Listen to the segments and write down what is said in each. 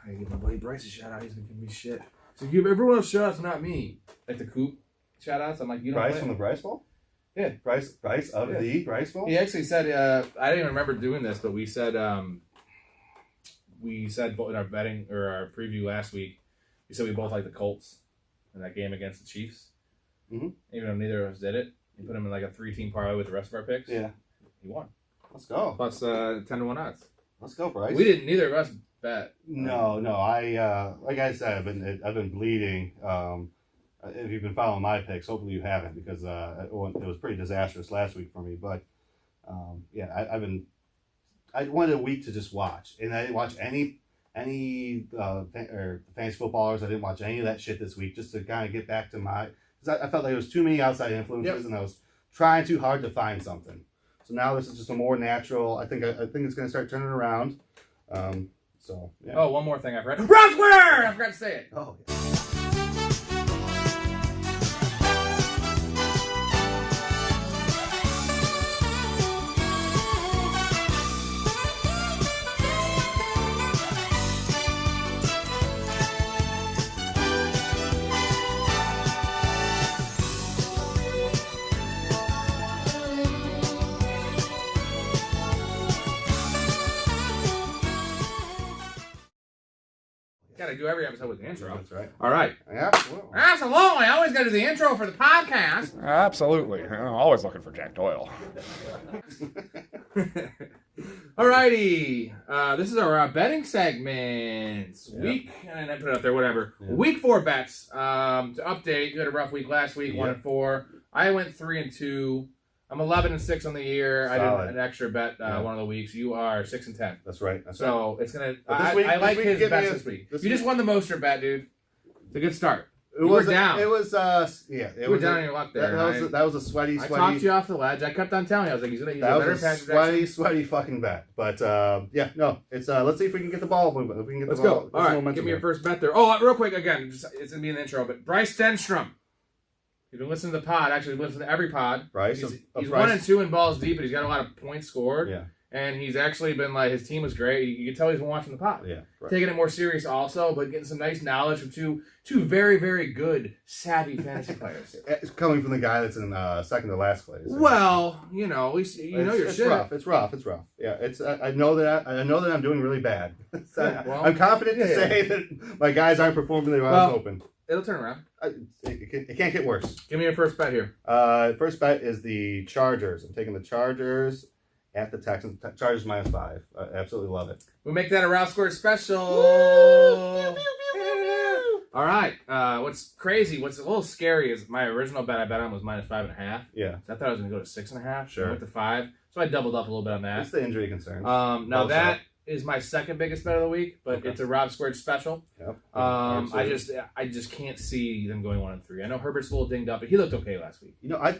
I gotta give my buddy Bryce a shout out. He's gonna give me shit. So give everyone else shout outs, not me. Like the Coop shout outs. I'm like, you know, Bryce from the Bryce Bowl? Yeah. Bryce of the Bryce Bowl? He actually said, I didn't even remember doing this, but we said in our betting or our preview last week, we said we both like the Colts in that game against the Chiefs. Mm-hmm. Even though neither of us did it. He put him in like a 3-team parlay with the rest of our picks. Yeah. He won. Let's go. Plus 10-1 odds. Let's go, Bryce. We didn't. Neither of us bet. No. I like I said, I've been bleeding. If you've been following my picks, hopefully you haven't, because it was pretty disastrous last week for me. But I wanted a week to just watch, and I didn't watch any fantasy footballers. I didn't watch any of that shit this week, just to kind of get back to my. Because I felt like there was too many outside influences, and I was trying too hard to find something. So now this is just a more natural. I think it's going to start turning around. So yeah. Oh, one more thing I've read. Round Square! I forgot to say it. Oh. Yeah. Gotta do every episode with the intro. That's right. All right. Yeah. Absolutely. I always gotta do the intro for the podcast. Absolutely. I'm always looking for Jack Doyle. Alrighty. This is our betting segments. Week, and I put it up there, whatever. Yeah. Week 4 bets. To update, you had a rough week last week, 1-4. I went 3-2. I'm 11-6 on the year. Solid. I did an extra bet one of the weeks. You are 6-10. That's right. So it's gonna. I like his bets this week. You just won the Moster bet, dude. It's a good start. You were down. It was you were down on your luck there. That was a sweaty. I talked you off the ledge. I kept on telling you. I was like, he's a better passer. That was a sweaty fucking bet. But it's let's see if we can get the ball moving. If we can get Let's the ball. go. All right, give me your first bet there. Oh, real quick again. It's gonna be in the intro, but Bryce Stenstrom. You've been listening to the pod. Actually, listen to every pod. Bryce. He's 1-2 in balls deep, but he's got a lot of points scored. Yeah. And he's actually been like, his team was great. You can tell he's been watching the pod. Yeah. Right. Taking it more serious also, but getting some nice knowledge from two very, very good, savvy fantasy players. It's coming from the guy that's in second to last place. Well, at least you know your shit. It's rough. Yeah, it's. I know that I'm doing really bad. Well, I'm confident to say that my guys aren't performing the way I was hoping. It'll turn around. It can't get worse. Give me your first bet here. First bet is the Chargers. I'm taking the Chargers at the Texans. Chargers -5. I absolutely love it. We make that a Ralph Square special. Woo! Pew, pew, pew, pew. All right. What's crazy, what's a little scary is my original bet I bet on was -5.5. Yeah. So I thought I was going to go to 6.5. Sure. I went to 5. So I doubled up a little bit on that. It's the injury concerns. Now that is my second biggest bet of the week, but it's a Rob Squared special. Yep. I just can't see them going 1-3. I know Herbert's a little dinged up, but he looked okay last week. I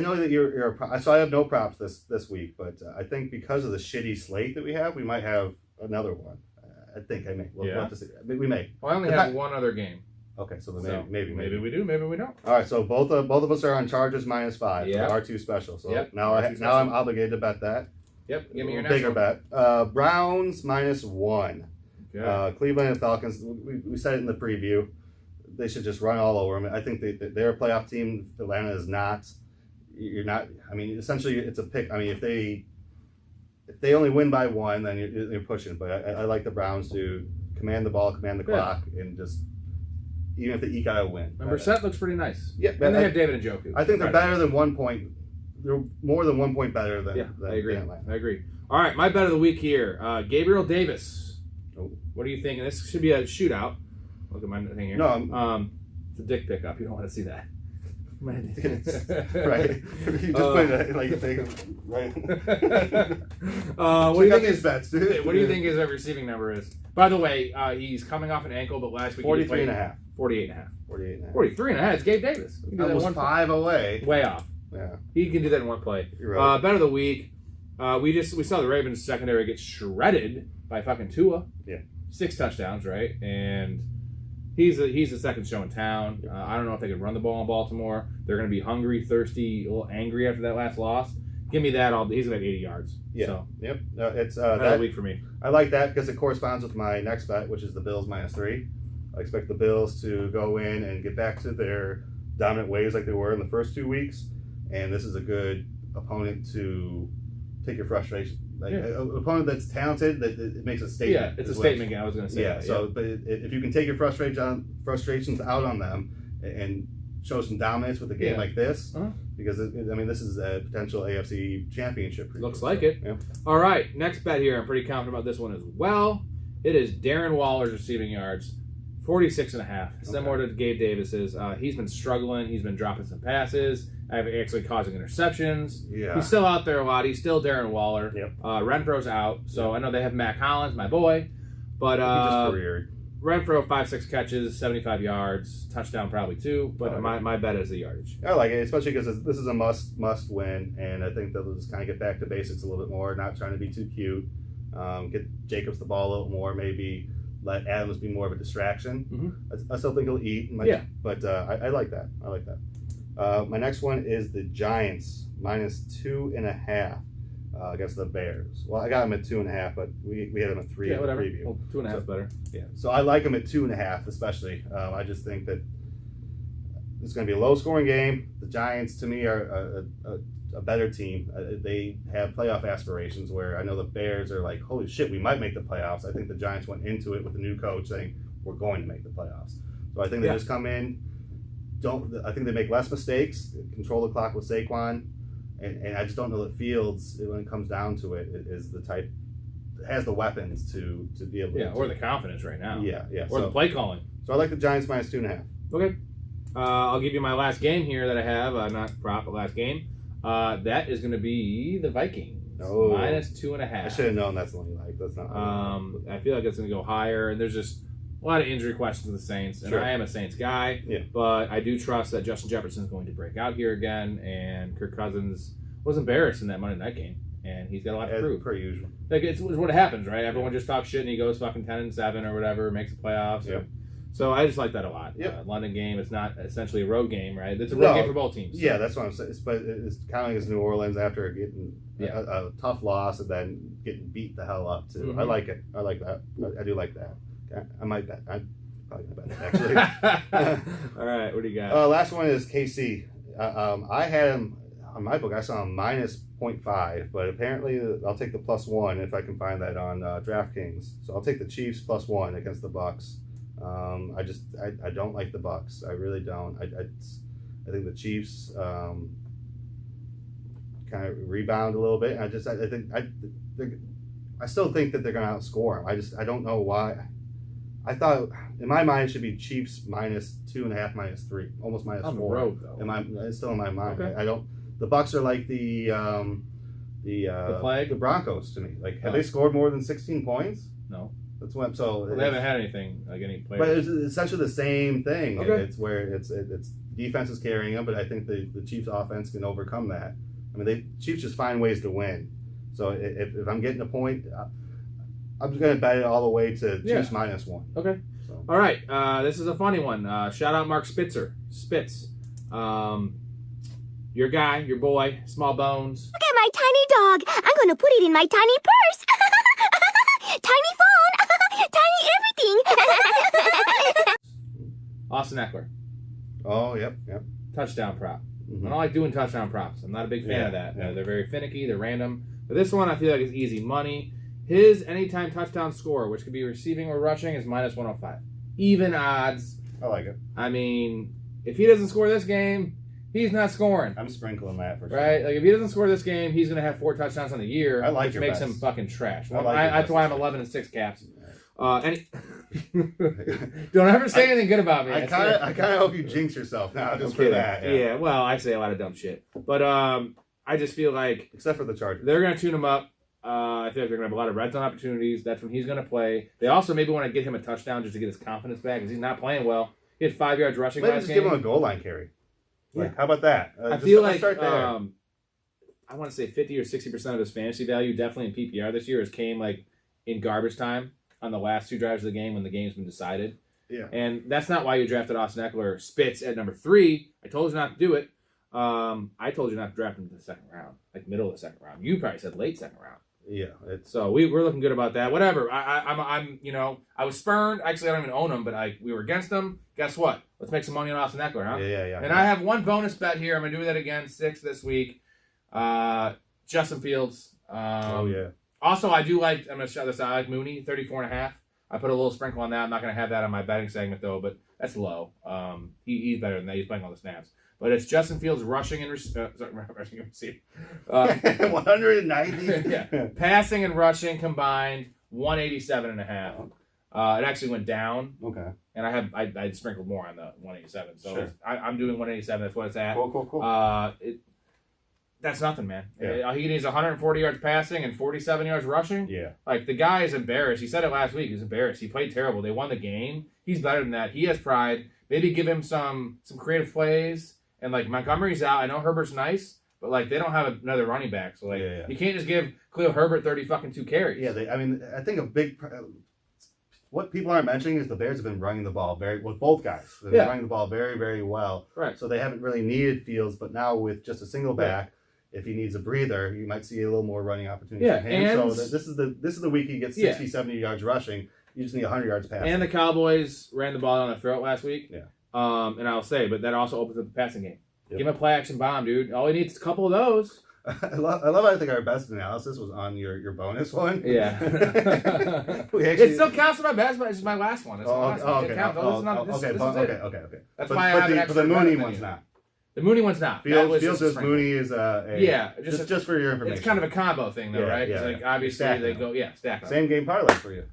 know that you're so I have no props this week, but I think because of the shitty slate that we have, we might have another one. I think I may. We'll have to see. We may. Well, I only have one other game. Okay, so maybe we do, maybe we don't. All right, so both of us are on Chargers -5. Yeah. R2 special. So yep. now I'm obligated to bet that. Yep, give me your next bigger one. bet. Browns -1. Okay. Cleveland and Falcons. We said it in the preview. They should just run all over them. I think they're a playoff team. Atlanta is not. You're not. I mean, essentially, it's a pick. I mean, if they only win by 1, then you're pushing. But I like the Browns to command the ball, command the clock, and just even if they eke out a win. And Brissett looks pretty nice. Yeah, and they have David Njoku. I think they're better than 1 point. They're more than 1 point better than. Yeah, than I agree. Atlanta. I agree. All right, my bet of the week here, Gabriel Davis. Oh. What are you thinking? This should be a shootout. Look at my thing here. No, it's a dick pickup. You don't want to see that. right. You just put it like a thing. Right. What do you think his bets, dude? What do you think his receiving number is? By the way, he's coming off an ankle, but last week 43.5. 48.5. 48.5. 43.5. It's Gabe Davis. He can do that was 5 away. Way off. Yeah. He can do that in one play. You're right. Bet of the week. We saw the Ravens secondary get shredded by fucking Tua. Yeah. 6 touchdowns, right? And he's the second show in town. I don't know if they could run the ball in Baltimore. They're going to be hungry, thirsty, a little angry after that last loss. Give me that all. He's like 80 yards. Yeah. So Yep. It's another that week for me. I like that because it corresponds with my next bet, which is the Bills -3. I expect the Bills to go in and get back to their dominant ways like they were in the first 2 weeks, and this is a good opponent to take your frustration. Like an opponent that's talented, that it makes a statement. Yeah, it's a statement game. I was going to say. Yeah. That, So, but if you can take your frustrations out on them and show some dominance with a game like this, because this is a potential AFC championship. Looks like it. Yeah. All right, next bet here. I'm pretty confident about this one as well. It is Darren Waller's receiving yards, 46.5. Similar to Gabe Davis's. He's been struggling. He's been dropping some passes. Actually causing interceptions. Yeah. He's still out there a lot. He's still Darren Waller. Yep. Renfro's out, so I know they have Matt Collins, my boy, but he just careered. Renfro 5-6 catches, 75 yards, touchdown probably too. But my bet is the yardage. I like it, especially because this is a must win, and I think they'll just kind of get back to basics a little bit more, not trying to be too cute. Get Jacobs the ball a little more, maybe let Adams be more of a distraction. Mm-hmm. I still think he'll eat. But I like that. I like that. My next one is the Giants -2.5 against the Bears. Well, I got them at 2.5, but we had them at 3 in the preview. Well, 2.5 is better. Yeah, so I like them at 2.5, especially. I just think that it's going to be a low-scoring game. The Giants, to me, are a better team. They have playoff aspirations, where I know the Bears are like, holy shit, we might make the playoffs. I think the Giants went into it with a new coach saying, we're going to make the playoffs. So I think they just come in. I think they make less mistakes, control the clock with Saquon, and I just don't know that Fields, when it comes down to it, is the type that has the weapons to be able to. Or the confidence right now. Yeah. Or the play calling. So I like the Giants -2.5. Okay. I'll give you my last game here that I have, not prop, but last game. That is going to be the Vikings. -2.5. I should have known that's the one you like. That's not. I feel like it's going to go higher, and there's just a lot of injury questions with the Saints, and I am a Saints guy, but I do trust that Justin Jefferson is going to break out here again, and Kirk Cousins was embarrassed in that Monday night game, and he's got a lot to prove. Per usual. Like, it's what happens, right? Everyone just talks shit, and he goes fucking 10-7 or whatever, makes the playoffs. Yep. So I just like that a lot. Yep. London game, it's not essentially a road game, right? It's a road game for both teams. Yeah, that's what I'm saying. But it's counting as New Orleans after getting a tough loss and then getting beat the hell up, too. I like it. I like that. I do like that. I might bet. I'm probably going to bet it, actually. All right, what do you got? Last one is KC. I had him on my book. I saw him -0.5, but apparently I'll take the +1 if I can find that on DraftKings. So I'll take the Chiefs +1 against the Bucks. I don't like the Bucks. I really don't. I think the Chiefs kind of rebound a little bit. I still think that they're going to outscore them. I don't know why. I thought in my mind it should be Chiefs -2.5, -3, almost -4. On the road though. It's still in my mind. Okay. I don't. The Bucks are like the Plague? the Broncos to me. Like, have they scored more than 16 points? No. That's what. So they haven't had anything like any players. But it's essentially the same thing. Okay. It's where it's defense is carrying them, but I think the Chiefs offense can overcome that. I mean, the Chiefs just find ways to win. So if I'm getting a point, I'm just going to bet it all the way to Chiefs -1. Okay. So. All right. This is a funny one. Shout out Mark Spitzer. Spitz. Your guy, your boy, Small Bones. Look at my tiny dog. I'm going to put it in my tiny purse. Tiny phone. Tiny everything. Austin Eckler. Oh, yep. Touchdown prop. Mm-hmm. I don't like doing touchdown props. I'm not a big fan of that. Yeah. They're very finicky. They're random. But this one I feel like is easy money. His anytime touchdown score, which could be receiving or rushing, is -105. Even odds. I like it. I mean, if he doesn't score this game, he's not scoring. I'm sprinkling that for sure. Right? Like, if he doesn't score this game, he's going to have 4 touchdowns on the year, I like which your makes bets. him fucking trash. I like your that's why I'm bets. 11-6 caps. Don't ever say anything good about me. I kind of hope you jinx yourself now just for that. Yeah, well, I say a lot of dumb shit. But I just feel like Except for the Chargers. they're going to tune him up. I feel like they're going to have a lot of red zone opportunities. That's when he's going to play. They also maybe want to get him a touchdown just to get his confidence back because he's not playing well. He had 5 yards rushing Maybe last just game. give him a goal line carry. Like, Yeah. how about that? I feel like start there. I want to say 50 or 60% of his fantasy value, definitely in PPR this year, has came like in garbage time on the last 2 drives of the game when the game's been decided. Yeah. And that's not why you drafted Austin Eckler. Spitz at number 3. I told you not to do it. I told you not to draft him in the second round, like middle of the second round. You probably said late second round. Yeah. So we're looking good about that. Whatever. I'm I was spurned. Actually, I don't even own him, but we were against him. Guess what? Let's make some money on Austin Eckler, huh? Yeah. And I have one bonus bet here. I'm gonna do that again, 6 this week. Justin Fields. Also, I do like. I'm gonna shout this out. I like Mooney, 34.5. I put a little sprinkle on that. I'm not gonna have that on my betting segment though, but that's low. He's better than that. He's playing all the snaps. But it's Justin Fields rushing and receiving. 190. Yeah, passing and rushing combined 187.5. It actually went down. Okay. And I sprinkled more on the 187. So sure. I'm doing 187. That's what it's at. Cool. That's nothing, man. Yeah. He needs 140 yards passing and 47 yards rushing. Yeah. Like, the guy is embarrassed. He said it last week. He's embarrassed. He played terrible. They won the game. He's better than that. He has pride. Maybe give him some creative plays. And, like, Montgomery's out. I know Herbert's nice, but, like, they don't have another running back. So, like, you can't just give Khalil Herbert 2 carries. Yeah, I think a big... What people aren't mentioning is the Bears have been running the ball both guys. They've been running the ball very, very well. Right. So they haven't really needed Fields, but now with just a single back, if he needs a breather, you might see a little more running opportunities for him. And so this is the week he gets 60, 70 yards rushing. You just need 100 yards passing. And the Cowboys ran the ball down the throat last week. Yeah. And I'll say, but that also opens up the passing game. Yep. Give him a play action bomb, dude. All he needs is a couple of those. I love. I think our best analysis was on your bonus one. Yeah. It still counts for my best, but it's my last one. It's my last one. It counts. Okay. That's why I have an extra. But the Mooney one's not. The Mooney one's not. Fields says Mooney is just for your information. It's kind of a combo thing, though, right? Because like obviously they go stack up. Same game parlay for you.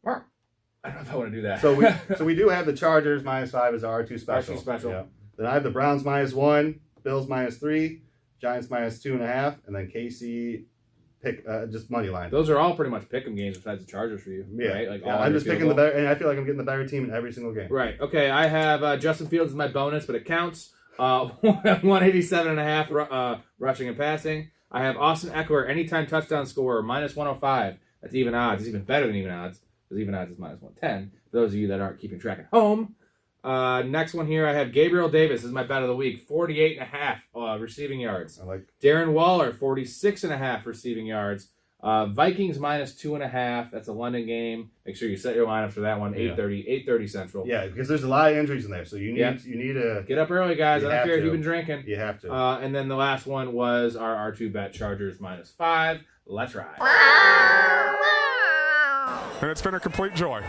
Or, I don't know if I want to do that. So we do have the Chargers -5 as our R2 special. R2 special. Yeah. Then I have the Browns -1, Bills -3. Giants -2.5, and then KC pick just money line. Those are all pretty much pick'em games besides the Chargers for you, right? Like I'm just picking the better, and I feel like I'm getting the better team in every single game. Right. Okay. I have Justin Fields as my bonus, but it counts. 187.5 rushing and passing. I have Austin Eckler anytime touchdown scorer -105. That's even odds. It's even better than even odds because even odds is -110. For those of you that aren't keeping track at home. Next one here, I have Gabriel Davis as my bet of the week, 48.5 receiving yards. I like Darren Waller, 46.5 receiving yards. Vikings -2.5. That's a London game. Make sure you set your lineup for that one. 8:30 Central. Yeah, because there's a lot of injuries in there, so you need to get up early, guys. I don't care if you've been drinking. You have to. And then the last one was our R2 bet, Chargers -5. Let's ride. And it's been a complete joy.